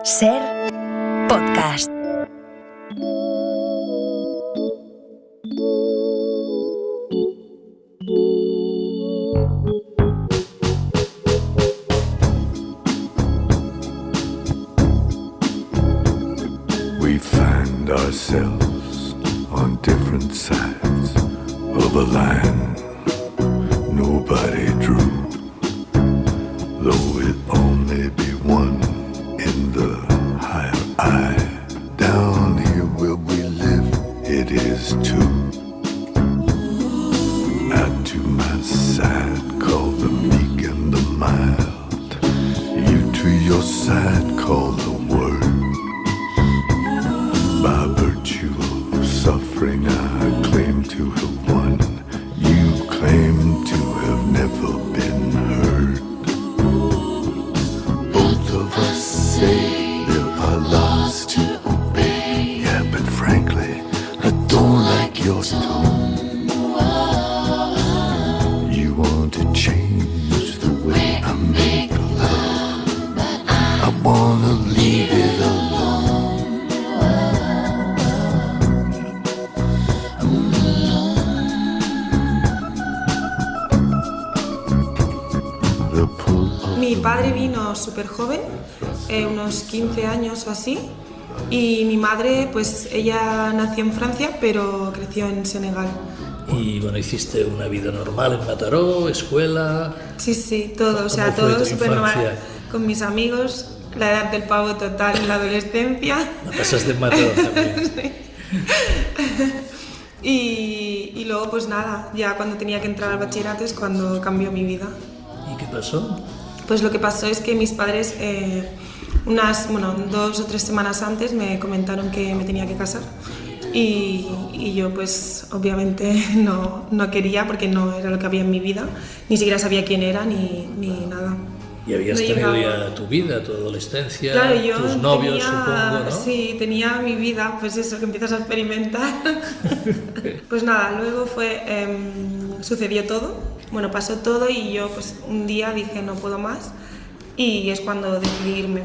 Ser podcast. We find ourselves on different sides of a line nobody drew, though it only be one in the higher eye. Down here where we live, it is two. I to my side call the meek and the mild, you to your side call the word. By virtue of suffering I claim to have won, you claim to have never been heard. Both of us say there are laws to obey, yeah, but frankly, I don't like your tone. You want to change the way I make love, I wanna leave it alone. Mi padre vino súper joven, unos 15 años o así, y mi madre, pues ella nació en Francia, pero creció en Senegal. Y bueno, hiciste una vida normal en Mataró, escuela... Sí, todo, o sea, todo súper normal. Con mis amigos, la edad del pavo total en la adolescencia. La pasaste en Mataró también. Sí. Y luego, pues nada, ya cuando tenía que entrar al bachillerato es cuando cambió mi vida. ¿Y qué pasó? Pues lo que pasó es que mis padres, 2 o 3 semanas antes me comentaron que me tenía que casar y yo pues obviamente no quería porque no era lo que había en mi vida, ni siquiera sabía quién era ni nada. Y habías tenido ya tu vida, tu adolescencia, claro, yo tus novios, tenía, supongo, ¿no? Sí, tenía mi vida, pues eso, que empiezas a experimentar. Pues nada, luego sucedió todo. Bueno, pasó todo y yo pues un día dije no puedo más y es cuando decidí irme.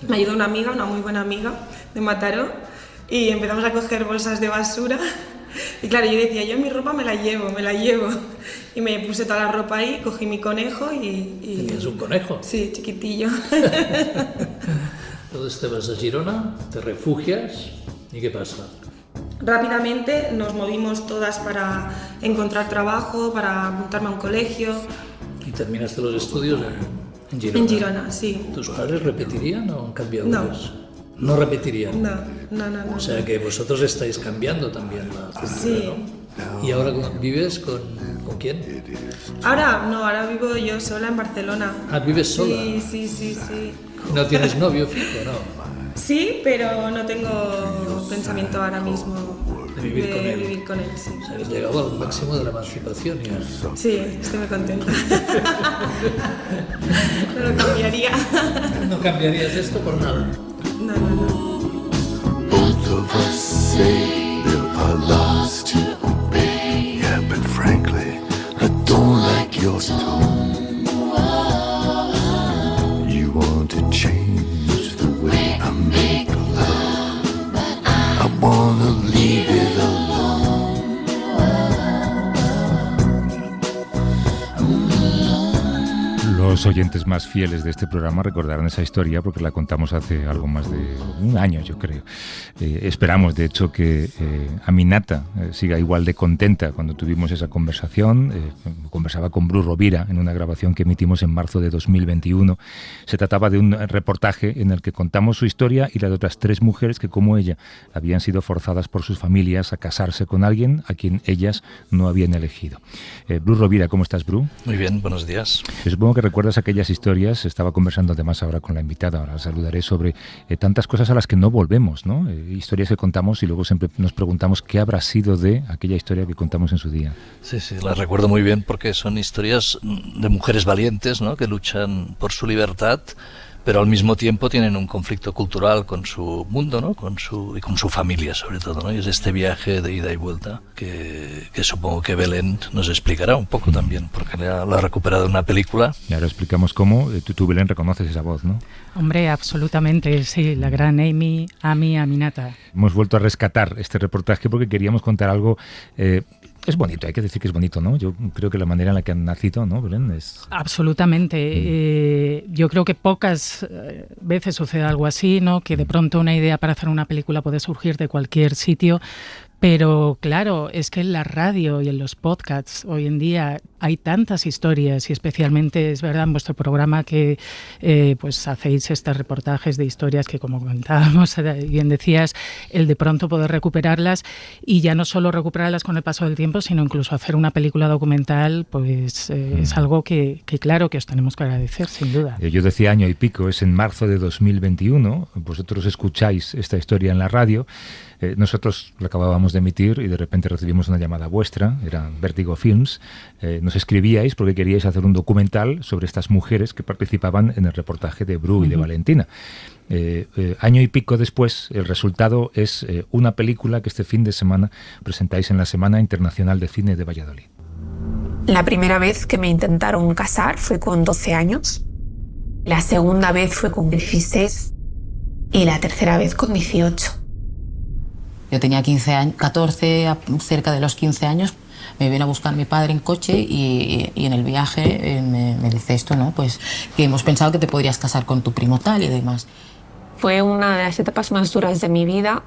Me ayudó una amiga, una muy buena amiga de Mataró y empezamos a coger bolsas de basura y claro, yo decía, yo mi ropa me la llevo y me puse toda la ropa ahí, cogí mi conejo y... ¿Tenías un conejo? Sí, chiquitillo. Entonces te vas a Girona, te refugias y ¿qué pasa? Rápidamente nos movimos todas para encontrar trabajo, para apuntarme a un colegio. ¿Y terminaste los estudios en Girona? En Girona, sí. ¿Tus padres repetirían o han cambiado? No. ¿No repetirían? No. O sea que vosotros estáis cambiando también la cultura, Sí. ¿no? ¿Y ahora vives con quién? Ahora vivo yo sola en Barcelona. Ah, ¿vives sola? Sí. ¿No tienes novio fijo, no? Sí, pero no tengo pensamiento ahora mismo De vivir con él. Sí. O sea, has llegado al máximo de la emancipación ya. Sí, estoy muy contenta. No lo cambiaría. ¿No cambiarías esto por nada? No. Both of us say there are laws to obey, yeah, but frankly, I don't like your tone. You want to change the way I make love, I wanna leave it alone. Los oyentes más fieles de este programa recordarán esa historia porque la contamos hace algo más de un año, yo creo. Esperamos, de hecho, que Aminata siga igual de contenta cuando tuvimos esa conversación. Conversaba con Bru Rovira en una grabación que emitimos en marzo de 2021. Se trataba de un reportaje en el que contamos su historia y la de otras 3 mujeres que, como ella, habían sido forzadas por sus familias a casarse con alguien a quien ellas no habían elegido. Bru Rovira, ¿cómo estás, Bru? Muy bien, buenos días. Yo supongo que recuerdas aquellas historias. Estaba conversando además ahora con la invitada, ahora la saludaré, sobre tantas cosas a las que no volvemos, ¿no? Historias que contamos y luego siempre nos preguntamos qué habrá sido de aquella historia que contamos en su día. Sí, las recuerdo muy bien porque son historias de mujeres valientes, ¿no? Que luchan por su libertad, pero al mismo tiempo tienen un conflicto cultural con su mundo, ¿no? Y con su familia sobre todo, ¿no? Y es este viaje de ida y vuelta que supongo que Belén nos explicará un poco también, porque lo ha recuperado en una película. Y ahora explicamos cómo tú, Belén, reconoces esa voz, ¿no? Hombre, absolutamente, sí, la gran Aminata. Hemos vuelto a rescatar este reportaje porque queríamos contar algo. Es bonito, hay que decir que es bonito, ¿no? Yo creo que la manera en la que han nacido, ¿no, Belén? Es... Absolutamente. Yo creo que pocas veces sucede algo así, ¿no? Que de pronto una idea para hacer una película puede surgir de cualquier sitio. Pero claro, es que en la radio y en los podcasts hoy en día hay tantas historias y especialmente es verdad en vuestro programa que pues hacéis estos reportajes de historias que, como comentábamos, bien decías, el de pronto poder recuperarlas y ya no solo recuperarlas con el paso del tiempo, sino incluso hacer una película documental, pues es algo que claro que os tenemos que agradecer, sin duda. Yo decía año y pico, es en marzo de 2021, vosotros escucháis esta historia en la radio. Nosotros lo acabábamos de emitir y de repente recibimos una llamada vuestra, era Vértigo Films, nos escribíais porque queríais hacer un documental sobre estas mujeres que participaban en el reportaje de Bru y de Valentina. Año y pico después, el resultado es una película que este fin de semana presentáis en la Semana Internacional de Cine de Valladolid. La primera vez que me intentaron casar fue con 12 años, la segunda vez fue con 16 y la tercera vez con 18. Yo tenía 15 años, 14, cerca de los 15 años, me vino a buscar mi padre en coche y en el viaje me dice esto, ¿no? Pues que hemos pensado que te podrías casar con tu primo tal y demás. Fue una de las etapas más duras de mi vida,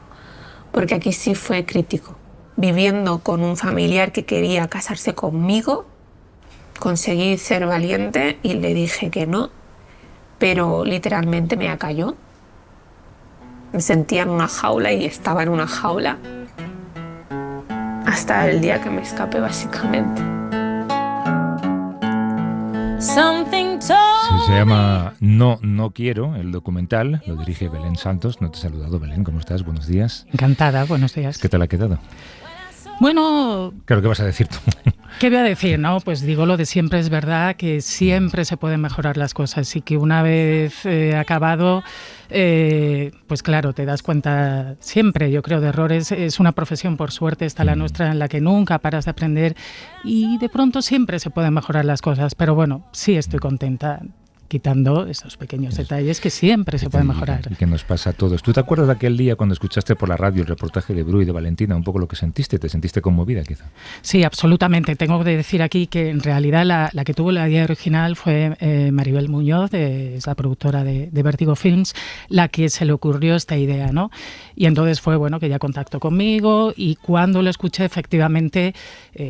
porque aquí sí fue crítico. Viviendo con un familiar que quería casarse conmigo, conseguí ser valiente y le dije que no, pero literalmente me acalló. Me sentía en una jaula y estaba en una jaula hasta el día que me escapé, básicamente. Se llama No Quiero, el documental, lo dirige Belén Santos. No te he saludado, Belén, ¿cómo estás? Buenos días. Encantada, buenos días. ¿Qué tal ha quedado? Bueno... Claro, ¿qué vas a decir tú? ¿Qué voy a decir? No, pues digo lo de siempre, es verdad que siempre se pueden mejorar las cosas y que una vez acabado, pues claro, te das cuenta siempre, yo creo, de errores. Es una profesión, por suerte, está la nuestra, en la que nunca paras de aprender y de pronto siempre se pueden mejorar las cosas. Pero bueno, sí estoy contenta, quitando esos pequeños detalles que siempre se pueden mejorar. Y que nos pasa a todos. ¿Tú te acuerdas de aquel día cuando escuchaste por la radio el reportaje de Bru y de Valentina, un poco lo que sentiste? ¿Te sentiste conmovida quizá? Sí, absolutamente. Tengo que decir aquí que en realidad la que tuvo la idea original fue Maribel Muñoz, es la productora de Vértigo Films, la que se le ocurrió esta idea, ¿no? Y entonces fue, bueno, que ella contactó conmigo y cuando lo escuché efectivamente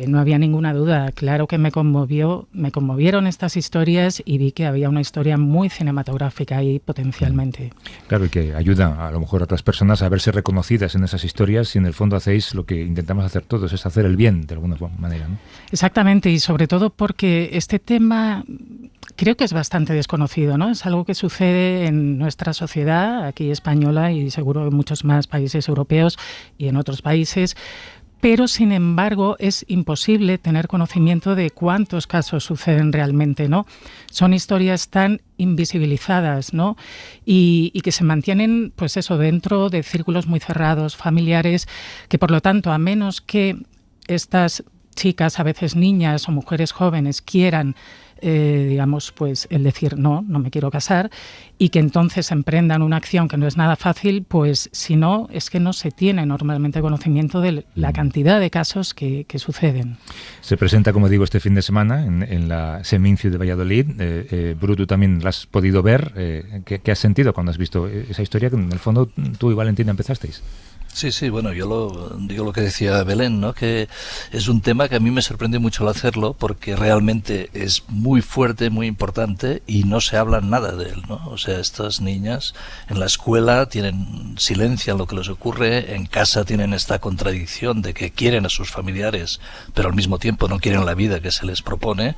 no había ninguna duda. Claro que me conmovieron estas historias y vi que había una historia muy cinematográfica ahí potencialmente. Claro, y que ayuda a lo mejor a otras personas a verse reconocidas en esas historias y en el fondo hacéis lo que intentamos hacer todos, es hacer el bien de alguna manera, ¿no? Exactamente, y sobre todo porque este tema creo que es bastante desconocido, ¿no? Es algo que sucede en nuestra sociedad, aquí española y seguro en muchos más países europeos y en otros países. Pero, sin embargo, es imposible tener conocimiento de cuántos casos suceden realmente, ¿no? Son historias tan invisibilizadas, ¿no? Y que se mantienen, pues eso, dentro de círculos muy cerrados, familiares, que por lo tanto, a menos que estas chicas, a veces niñas o mujeres jóvenes, quieran digamos, pues el decir no me quiero casar y que entonces emprendan una acción que no es nada fácil, pues si no, es que no se tiene normalmente conocimiento de la cantidad de casos que suceden. Se presenta, como digo, este fin de semana en la Seminci de Valladolid. Bru, tú también la has podido ver. ¿Qué has sentido cuando has visto esa historia que en el fondo tú y Valentina empezasteis? Sí, bueno, yo digo lo que decía Belén, ¿no? Que es un tema que a mí me sorprende mucho al hacerlo porque realmente es muy fuerte, muy importante y no se habla nada de él, ¿no? O sea, estas niñas en la escuela silencian lo que les ocurre, en casa tienen esta contradicción de que quieren a sus familiares, pero al mismo tiempo no quieren la vida que se les propone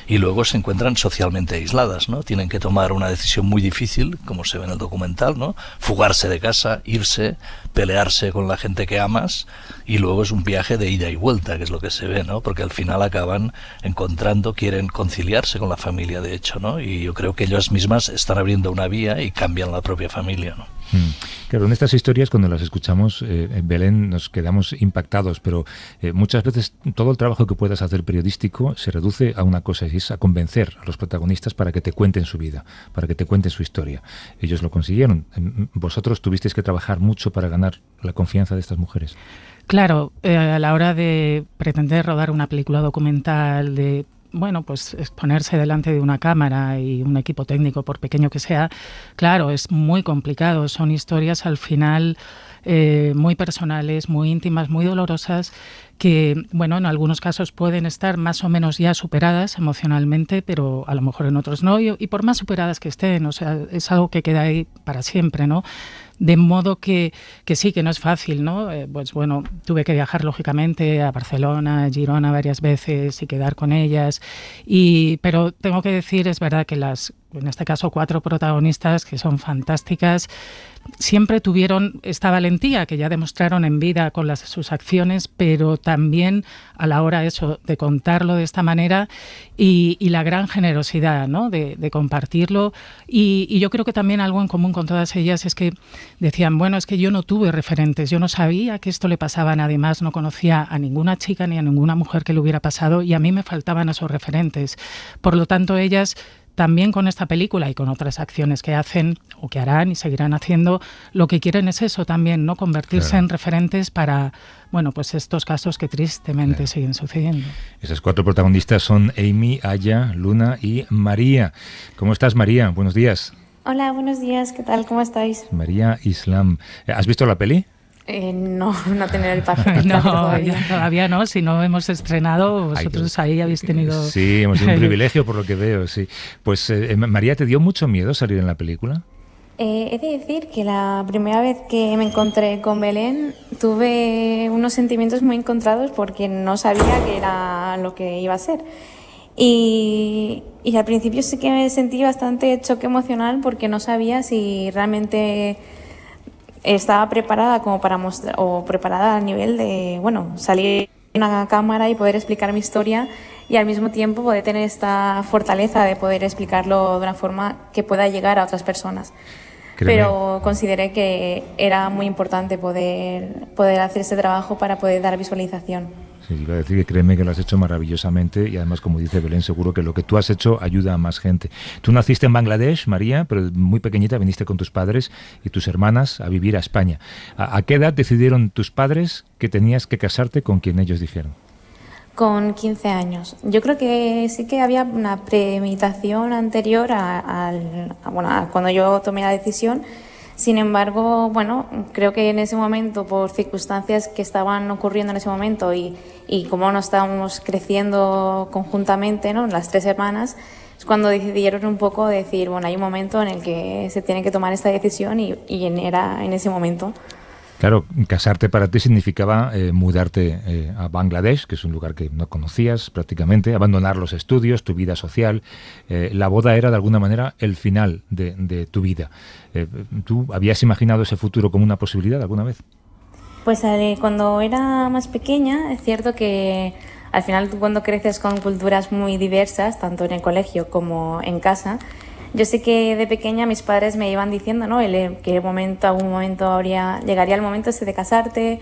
y luego se encuentran socialmente aisladas, ¿no? Tienen que tomar una decisión muy difícil, como se ve en el documental, ¿no? Fugarse de casa, irse, pelearse con la gente que amas, y luego es un viaje de ida y vuelta, que es lo que se ve, ¿no? Porque al final acaban quieren conciliarse con la familia, de hecho, ¿no? Y yo creo que ellas mismas están abriendo una vía y cambian la propia familia, ¿no? Claro, en estas historias, cuando las escuchamos, Belén, nos quedamos impactados, pero muchas veces todo el trabajo que puedas hacer periodístico se reduce a una cosa, y es a convencer a los protagonistas para que te cuenten su vida, para que te cuenten su historia. Ellos lo consiguieron. Vosotros tuvisteis que trabajar mucho para ganar la confianza de estas mujeres. Claro, a la hora de pretender rodar una película documental, de pues exponerse delante de una cámara y un equipo técnico, por pequeño que sea, claro, es muy complicado. Son historias al final muy personales, muy íntimas, muy dolorosas, que, en algunos casos pueden estar más o menos ya superadas emocionalmente, pero a lo mejor en otros no, y por más superadas que estén, o sea, es algo que queda ahí para siempre, ¿no? De modo que sí, que no es fácil, ¿no? Tuve que viajar lógicamente a Barcelona, a Girona varias veces y quedar con ellas, pero tengo que decir, es verdad que en este caso 4 protagonistas, que son fantásticas, siempre tuvieron esta valentía que ya demostraron en vida con sus acciones, pero también a la hora de contarlo de esta manera y la gran generosidad, ¿no? de compartirlo. Y yo creo que también algo en común con todas ellas es que decían, es que yo no tuve referentes, yo no sabía que esto le pasaba a nadie más, no conocía a ninguna chica ni a ninguna mujer que le hubiera pasado, y a mí me faltaban esos referentes. Por lo tanto, ellas también con esta película y con otras acciones que hacen o que harán y seguirán haciendo, lo que quieren es eso también, ¿no? Convertirse en referentes para, estos casos que tristemente siguen sucediendo. Esas 4 protagonistas son Amy, Aya, Luna y María. ¿Cómo estás, María? Buenos días. Hola, buenos días. ¿Qué tal? ¿Cómo estáis? María Islam. ¿Has visto la peli? No tener el papel. Todavía no, si no hemos estrenado, vosotros ahí habéis tenido... Sí, hemos tenido un privilegio por lo que veo, sí. Pues María, ¿te dio mucho miedo salir en la película? He de decir que la primera vez que me encontré con Belén tuve unos sentimientos muy encontrados porque no sabía qué era lo que iba a ser. Y al principio sí que me sentí bastante choque emocional porque no sabía si realmente estaba preparada como para mostrar, o preparada a nivel de, salir en una cámara y poder explicar mi historia y al mismo tiempo poder tener esta fortaleza de poder explicarlo de una forma que pueda llegar a otras personas. Pero consideré que era muy importante poder hacer este trabajo para poder dar visualización. Sí, iba a decir que créeme que lo has hecho maravillosamente y además, como dice Belén, seguro que lo que tú has hecho ayuda a más gente. Tú naciste en Bangladesh, María, pero muy pequeñita viniste con tus padres y tus hermanas a vivir a España. ¿A qué edad decidieron tus padres que tenías que casarte con quien ellos dijeron? Con 15 años. Yo creo que sí que había una premeditación anterior a cuando yo tomé la decisión. Sin embargo, creo que en ese momento, por circunstancias que estaban ocurriendo en ese momento y como no estábamos creciendo conjuntamente, ¿no? Las 3 hermanas, es cuando decidieron un poco decir, hay un momento en el que se tiene que tomar esta decisión y era en ese momento. Claro, casarte para ti significaba mudarte a Bangladesh, que es un lugar que no conocías prácticamente, abandonar los estudios, tu vida social. La boda era de alguna manera el final de tu vida. ¿Tú habías imaginado ese futuro como una posibilidad alguna vez? Pues cuando era más pequeña, es cierto que al final tú cuando creces con culturas muy diversas, tanto en el colegio como en casa, yo sé que de pequeña mis padres me iban diciendo, ¿no? Que algún momento llegaría el momento de casarte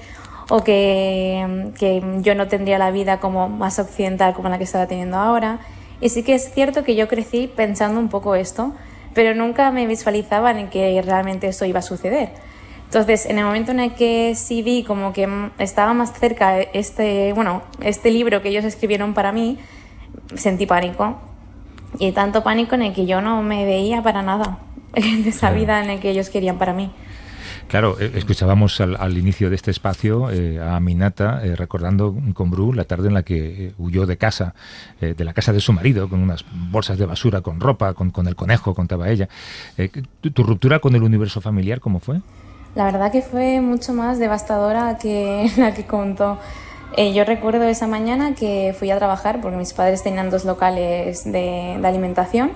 o que yo no tendría la vida como más occidental como la que estaba teniendo ahora. Y sí que es cierto que yo crecí pensando un poco esto, pero nunca me visualizaba en que realmente esto iba a suceder. Entonces, en el momento en el que sí vi como que estaba más cerca este libro que ellos escribieron para mí, sentí pánico. Y tanto pánico en el que yo no me veía para nada en esa vida en la que ellos querían para mí. Claro, escuchábamos al inicio de este espacio a Aminata recordando con Bru la tarde en la que huyó de casa, de la casa de su marido, con unas bolsas de basura, con ropa, con el conejo, contaba ella. ¿Tu ruptura con el universo familiar cómo fue? La verdad que fue mucho más devastadora que la que contó. Yo recuerdo esa mañana que fui a trabajar porque mis padres tenían 2 locales de alimentación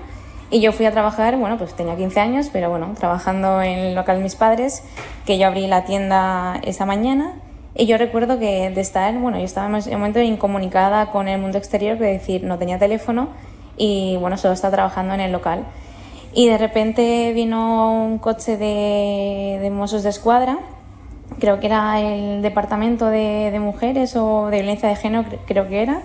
y yo fui a trabajar, bueno, pues tenía 15 años, pero bueno, trabajando en el local de mis padres, que yo abrí la tienda esa mañana y yo recuerdo que de estar, bueno, yo estaba en un momento incomunicada con el mundo exterior, es decir, no tenía teléfono y bueno, solo estaba trabajando en el local. Y de repente vino un coche de Mossos d'Esquadra, creo que era el departamento de mujeres o de violencia de género, creo que era,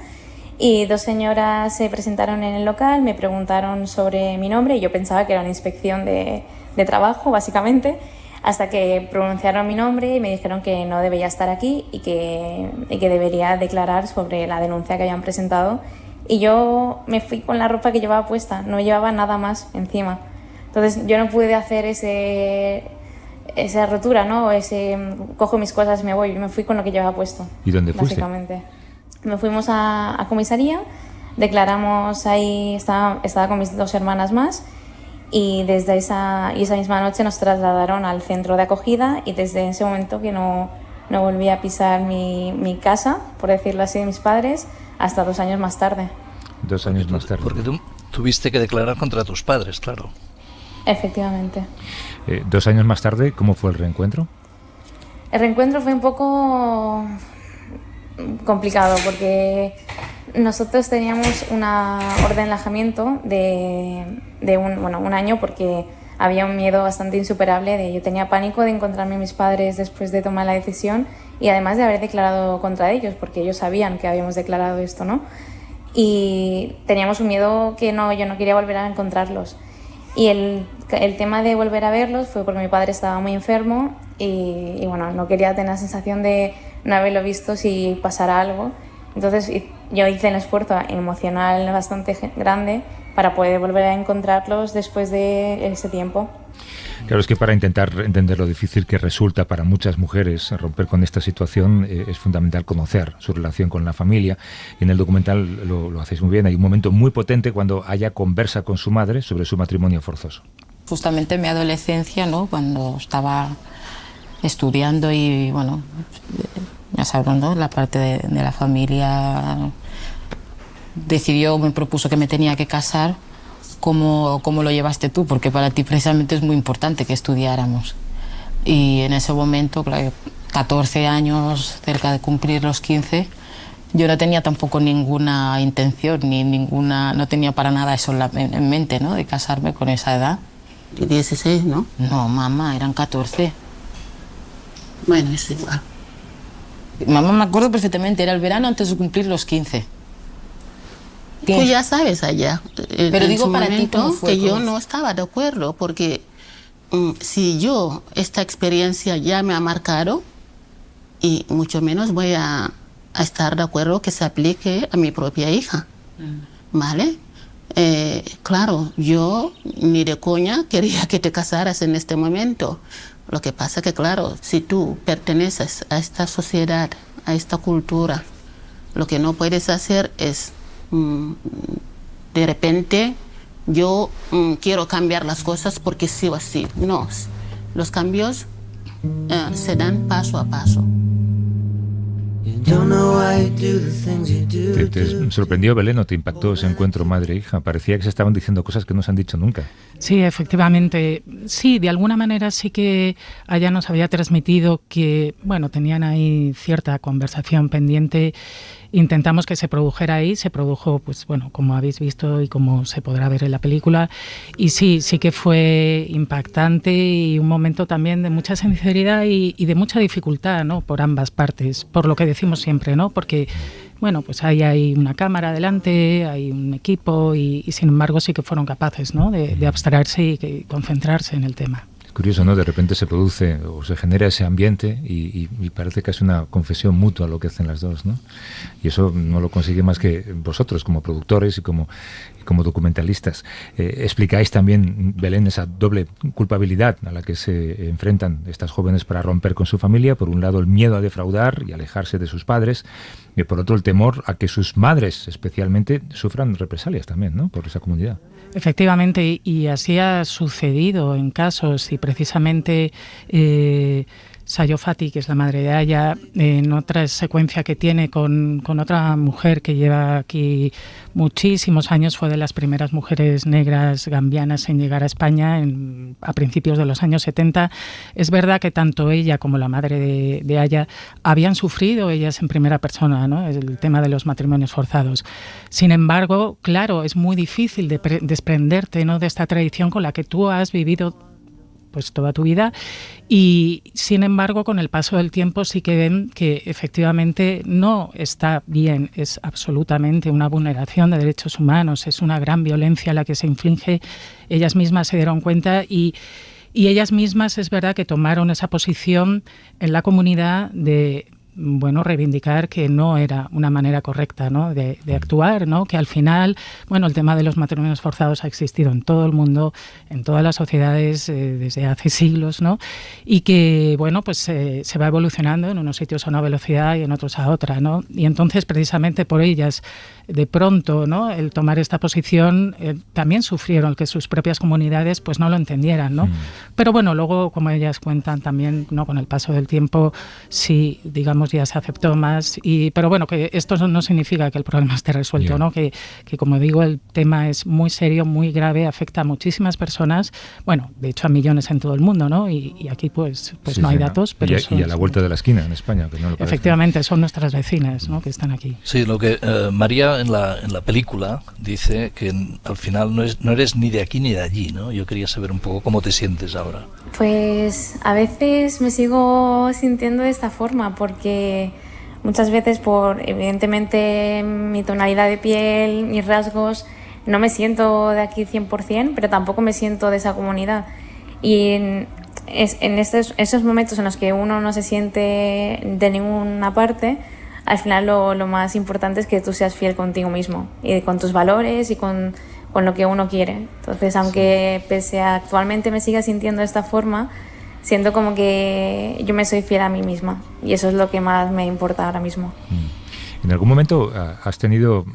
y 2 señoras se presentaron en el local, me preguntaron sobre mi nombre y yo pensaba que era una inspección de trabajo, básicamente, hasta que pronunciaron mi nombre y me dijeron que no debía estar aquí y que debería declarar sobre la denuncia que habían presentado. Y yo me fui con la ropa que llevaba puesta, no llevaba nada más encima. Entonces yo no pude hacer esa rotura, ¿no? Cojo mis cosas y me voy. Me fui con lo que llevaba puesto. ¿Y dónde fuiste? Básicamente. Me fuimos a comisaría, declaramos ahí, estaba con mis 2 hermanas más y desde esa misma noche nos trasladaron al centro de acogida y desde ese momento que no volví a pisar mi casa, por decirlo así, de mis padres, hasta 2 años más tarde. 2 años más tarde. Porque tú tuviste que declarar contra tus padres, claro. Efectivamente. 2 años más tarde, ¿cómo fue el reencuentro? El reencuentro fue un poco complicado porque nosotros teníamos una orden de alejamiento de un año porque había un miedo bastante insuperable. Yo tenía pánico de encontrarme a mis padres después de tomar la decisión y además de haber declarado contra ellos, porque ellos sabían que habíamos declarado esto, ¿no? Y teníamos un miedo que yo no quería volver a encontrarlos. Y el tema de volver a verlos fue porque mi padre estaba muy enfermo y bueno, no quería tener la sensación de no haberlo visto si pasara algo. Entonces yo hice un esfuerzo emocional bastante grande para poder volver a encontrarlos después de ese tiempo. Claro, es que para intentar entender lo difícil que resulta para muchas mujeres romper con esta situación es fundamental conocer su relación con la familia. Y en el documental lo hacéis muy bien. Hay un momento muy potente cuando ella conversa con su madre sobre su matrimonio forzoso. Justamente en mi adolescencia, ¿no? Cuando estaba estudiando y bueno, ya sabrán, ¿no? La parte de la familia me propuso que me tenía que casar. ¿Cómo lo llevaste tú? Porque para ti precisamente es muy importante que estudiáramos. Y en ese momento, claro, 14 años, cerca de cumplir los 15, yo no tenía tampoco ninguna intención, no tenía para nada eso en mente, ¿no? De casarme con esa edad. 16, ¿no? No, mamá, eran 14. Bueno, es igual. Mamá, me acuerdo perfectamente, era el verano antes de cumplir los 15. Tú ya sabes allá. Pero digo para ti cómo fue. Que yo no estaba de acuerdo, porque si esta experiencia ya me ha marcado, y mucho menos voy a estar de acuerdo que se aplique a mi propia hija, ¿vale? Claro, yo ni de coña quería que te casaras en este momento. Lo que pasa que, claro, si tú perteneces a esta sociedad, a esta cultura, lo que no puedes hacer es de repente yo quiero cambiar las cosas porque sí o sí. No, los cambios se dan paso a paso. ¿Te sorprendió, Belén, o te impactó ese encuentro madre-hija? Parecía que se estaban diciendo cosas que no se han dicho nunca. Sí, efectivamente. Sí, de alguna manera sí que ella nos había transmitido que, bueno, tenían ahí cierta conversación pendiente. Intentamos que se produjera ahí, se produjo, pues bueno, como habéis visto y como se podrá ver en la película, y sí que fue impactante y un momento también de mucha sinceridad y de mucha dificultad, ¿no? Por ambas partes, por lo que decimos siempre, ¿no? Porque, bueno, pues ahí hay una cámara delante, hay un equipo y sin embargo sí que fueron capaces, ¿no? De abstraerse y concentrarse en el tema. Curioso, ¿no? De repente se produce o se genera ese ambiente y parece que es una confesión mutua lo que hacen las dos, ¿no? Y eso no lo consigue más que vosotros como productores y como documentalistas. Explicáis también, Belén, esa doble culpabilidad a la que se enfrentan estas jóvenes para romper con su familia. Por un lado, el miedo a defraudar y alejarse de sus padres, y por otro, el temor a que sus madres, especialmente, sufran represalias también, ¿no? Por esa comunidad. Efectivamente, y así ha sucedido en casos, y precisamente Sayo Fati, que es la madre de Aya, en otra secuencia que tiene con otra mujer que lleva aquí muchísimos años, fue de las primeras mujeres negras gambianas en llegar a España a principios de los años 70. Es verdad que tanto ella como la madre de Aya habían sufrido ellas en primera persona, ¿no?, el tema de los matrimonios forzados. Sin embargo, claro, es muy difícil desprenderte, ¿no?, de esta tradición con la que tú has vivido pues toda tu vida, y sin embargo con el paso del tiempo sí que ven que efectivamente no está bien, es absolutamente una vulneración de derechos humanos, es una gran violencia la que se inflige. Ellas mismas se dieron cuenta y ellas mismas es verdad que tomaron esa posición en la comunidad de reivindicar que no era una manera correcta, ¿no?, de actuar, ¿no?, que al final, el tema de los matrimonios forzados ha existido en todo el mundo, en todas las sociedades desde hace siglos, ¿no?, y que, se va evolucionando en unos sitios a una velocidad y en otros a otra, ¿no?, y entonces precisamente por ellas, de pronto, ¿no?, el tomar esta posición, también sufrieron que sus propias comunidades pues no lo entendieran, ¿no? Pero luego, como ellas cuentan también, ¿no?, con el paso del tiempo, sí, digamos, ya se aceptó más, pero que esto no significa que el problema esté resuelto, ¿no? Que como digo, el tema es muy serio, muy grave, afecta a muchísimas personas, de hecho a millones en todo el mundo, ¿no? Y aquí pues sí, no hay datos, pero y a la vuelta de la esquina en España, que no lo parece. Efectivamente, son nuestras vecinas, ¿no?, que están aquí. Sí, lo que María en la película dice que al final no eres ni de aquí ni de allí, ¿no? Yo quería saber un poco cómo te sientes ahora. Pues a veces me sigo sintiendo de esta forma, porque muchas veces evidentemente mi tonalidad de piel, mis rasgos, no me siento de aquí 100%, pero tampoco me siento de esa comunidad. Y en esos momentos en los que uno no se siente de ninguna parte, al final lo más importante es que tú seas fiel contigo mismo y con tus valores y con lo que uno quiere. Entonces, aunque pese a actualmente me siga sintiendo de esta forma, siento como que yo me soy fiel a mí misma, y eso es lo que más me importa ahora mismo. ¿En algún momento has tenido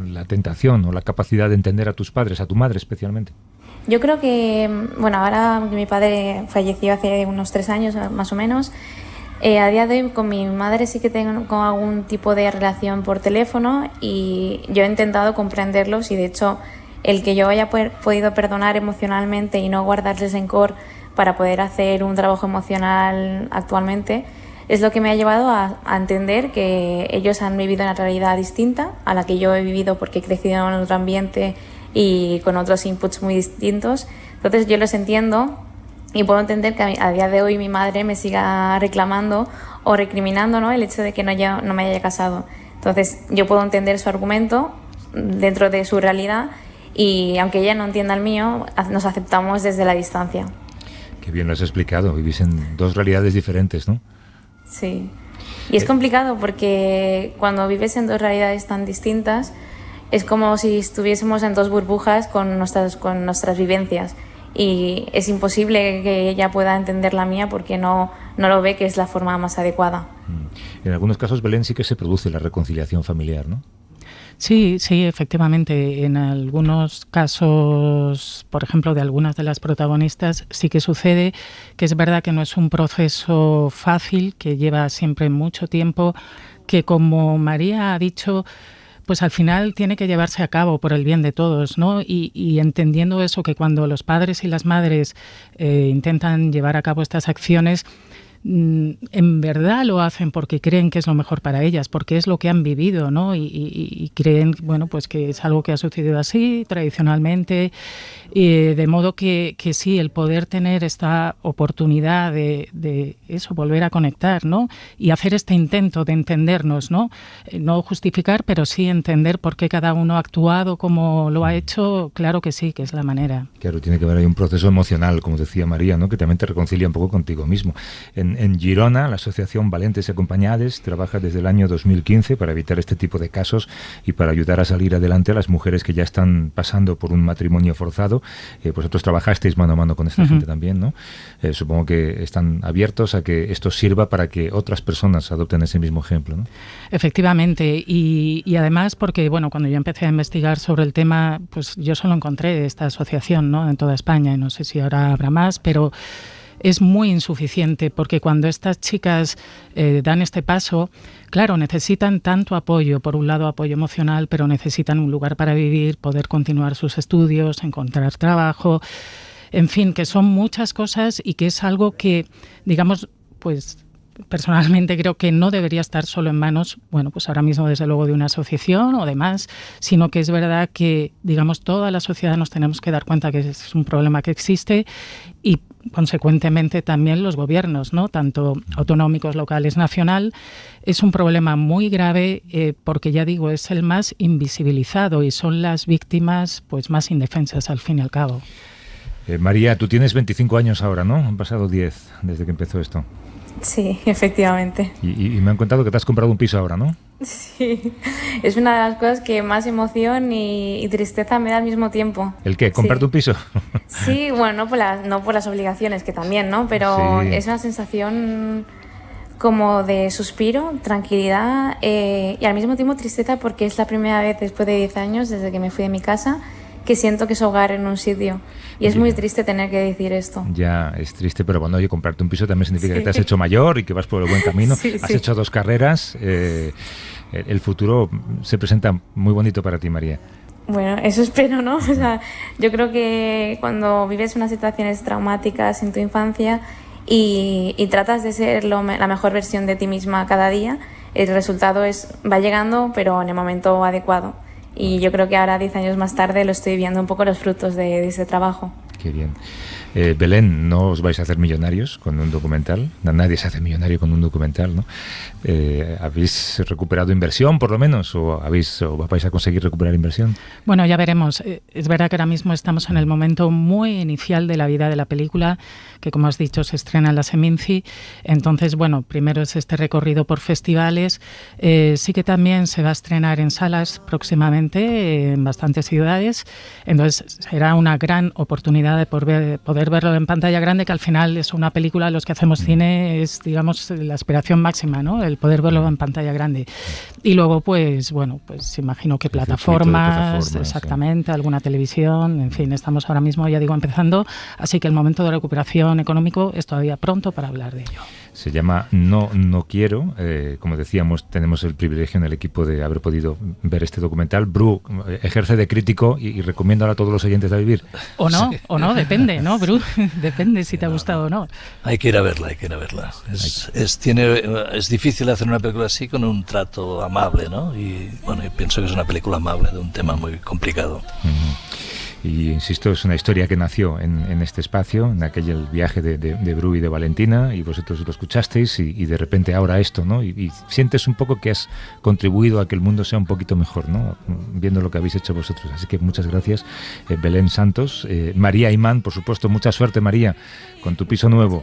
la tentación o la capacidad de entender a tus padres, a tu madre especialmente? Yo creo que, ahora mi padre falleció hace unos 3 años más o menos. A día de hoy con mi madre sí que tengo algún tipo de relación por teléfono, y yo he intentado comprenderlos, y de hecho el que yo haya podido perdonar emocionalmente y no guardarles rencor para poder hacer un trabajo emocional actualmente es lo que me ha llevado a entender que ellos han vivido una realidad distinta a la que yo he vivido, porque he crecido en otro ambiente y con otros inputs muy distintos. Entonces yo los entiendo y puedo entender que a día de hoy mi madre me siga reclamando o recriminando, ¿no?, el hecho de que no me haya casado. Entonces yo puedo entender su argumento dentro de su realidad, y aunque ella no entienda el mío, nos aceptamos desde la distancia. Qué bien lo has explicado, vivís en 2 realidades diferentes, ¿no? Sí, y es complicado porque cuando vives en 2 realidades tan distintas es como si estuviésemos en 2 burbujas con nuestras vivencias, y es imposible que ella pueda entender la mía porque no lo ve que es la forma más adecuada. En algunos casos, Belén, sí que se produce la reconciliación familiar, ¿no? Sí, efectivamente. En algunos casos, por ejemplo, de algunas de las protagonistas, sí que sucede, que es verdad que no es un proceso fácil, que lleva siempre mucho tiempo, que como María ha dicho, pues al final tiene que llevarse a cabo por el bien de todos, ¿no? Y entendiendo eso, que cuando los padres y las madres intentan llevar a cabo estas acciones, en verdad lo hacen porque creen que es lo mejor para ellas, porque es lo que han vivido, ¿no? Y creen, pues que es algo que ha sucedido así tradicionalmente, de modo que sí, el poder tener esta oportunidad de eso, volver a conectar, ¿no? Y hacer este intento de entendernos, ¿no? No justificar, pero sí entender por qué cada uno ha actuado como lo ha hecho, claro que sí, que es la manera. Claro, tiene que haber ahí un proceso emocional, como decía María, ¿no?, que también te reconcilia un poco contigo mismo. En Girona, la asociación Valentes y Acompañades trabaja desde el año 2015 para evitar este tipo de casos y para ayudar a salir adelante a las mujeres que ya están pasando por un matrimonio forzado. Vosotros trabajasteis mano a mano con esta gente también, ¿no? Supongo que están abiertos a que esto sirva para que otras personas adopten ese mismo ejemplo, ¿no? Efectivamente, y además porque, cuando yo empecé a investigar sobre el tema, pues yo solo encontré esta asociación, ¿no?, en toda España, y no sé si ahora habrá más, pero es muy insuficiente, porque cuando estas chicas dan este paso, claro, necesitan tanto apoyo, por un lado apoyo emocional, pero necesitan un lugar para vivir, poder continuar sus estudios, encontrar trabajo, en fin, que son muchas cosas y que es algo que, digamos, pues personalmente creo que no debería estar solo en manos, bueno, pues ahora mismo desde luego de una asociación o demás, sino que es verdad que, digamos, toda la sociedad nos tenemos que dar cuenta que es un problema que existe y consecuentemente también los gobiernos, ¿no? Tanto autonómicos, locales, nacional. Es un problema muy grave porque, ya digo, es el más invisibilizado y son las víctimas pues más indefensas al fin y al cabo. María, tú tienes 25 años ahora, ¿no? Han pasado 10 desde que empezó esto. Sí, efectivamente. Y me han contado que te has comprado un piso ahora, ¿no? Sí, es una de las cosas que más emoción y tristeza me da al mismo tiempo. ¿El qué? ¿Comprarte un piso? Sí, bueno, no por las obligaciones, que también, ¿no? Pero sí. Es una sensación como de suspiro, tranquilidad y al mismo tiempo tristeza, porque es la primera vez después de 10 años, desde que me fui de mi casa, que siento que es hogar en un sitio. Y es muy triste tener que decir esto. Ya, es triste, pero bueno, oye, comprarte un piso también significa que te has hecho mayor y que vas por el buen camino. Has hecho 2 carreras. El futuro se presenta muy bonito para ti, María. Bueno, eso espero, ¿no? O sea, yo creo que cuando vives unas situaciones traumáticas en tu infancia y tratas de ser la mejor versión de ti misma cada día, el resultado va llegando, pero en el momento adecuado. Y yo creo que ahora, 10 años más tarde, lo estoy viendo un poco los frutos de ese trabajo. Qué bien. Belén, no os vais a hacer millonarios con un documental. Nadie se hace millonario con un documental, ¿no? ¿Habéis recuperado inversión, por lo menos? ¿O vais a conseguir recuperar inversión? Bueno, ya veremos. Es verdad que ahora mismo estamos en el momento muy inicial de la vida de la película, que, como has dicho, se estrena en la Seminci. Entonces, bueno, primero es este recorrido por festivales. Sí que también se va a estrenar en salas próximamente en bastantes ciudades. Entonces, será una gran oportunidad de poder verlo en pantalla grande, que al final es una película, los que hacemos cine, es, digamos, la aspiración máxima, ¿no? El poder verlo en pantalla grande. Y luego, pues, bueno, pues imagino que plataformas, exactamente, alguna televisión, en fin, estamos ahora mismo, ya digo, empezando, así que el momento de recuperación económico es todavía pronto para hablar de ello. Se llama No Quiero. Como decíamos, tenemos el privilegio en el equipo de haber podido ver este documental. Bru ejerce de crítico y recomienda a todos los oyentes a vivir. O no, depende, ¿no, Bru? Depende si te ha gustado o no. Hay que ir a verla. Es difícil hacer una película así con un trato amable, ¿no? Y bueno, yo pienso que es una película amable de un tema muy complicado. Y insisto, es una historia que nació en este espacio, en aquel viaje de Bru y de Valentina, y vosotros lo escuchasteis y de repente ahora esto, ¿no? Y sientes un poco que has contribuido a que el mundo sea un poquito mejor, ¿no? Viendo lo que habéis hecho vosotros. Así que muchas gracias, Belén Santos. María Imán, por supuesto, mucha suerte, María, con tu piso nuevo.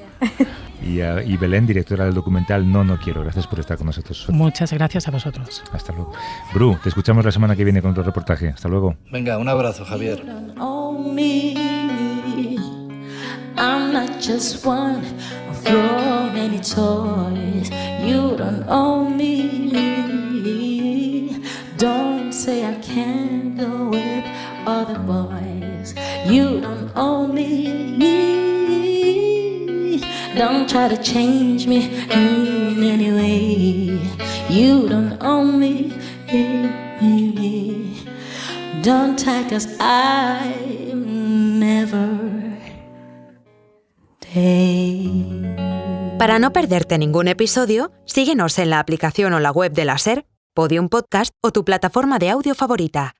Y Belén, directora del documental No Quiero. Gracias por estar con nosotros. Muchas gracias a vosotros. Hasta luego. Bru, te escuchamos la semana que viene con otro reportaje. Hasta luego. Venga, un abrazo, Javier. I'm not just one of your many toys. You don't own me. Don't say I can't go with other boys. You don't own me. Don't try to change me in any way. You don't own me. Don't take 'cause I'm never dead. Para no perderte ningún episodio, síguenos en la aplicación o la web de la SER, Podium Podcast o tu plataforma de audio favorita.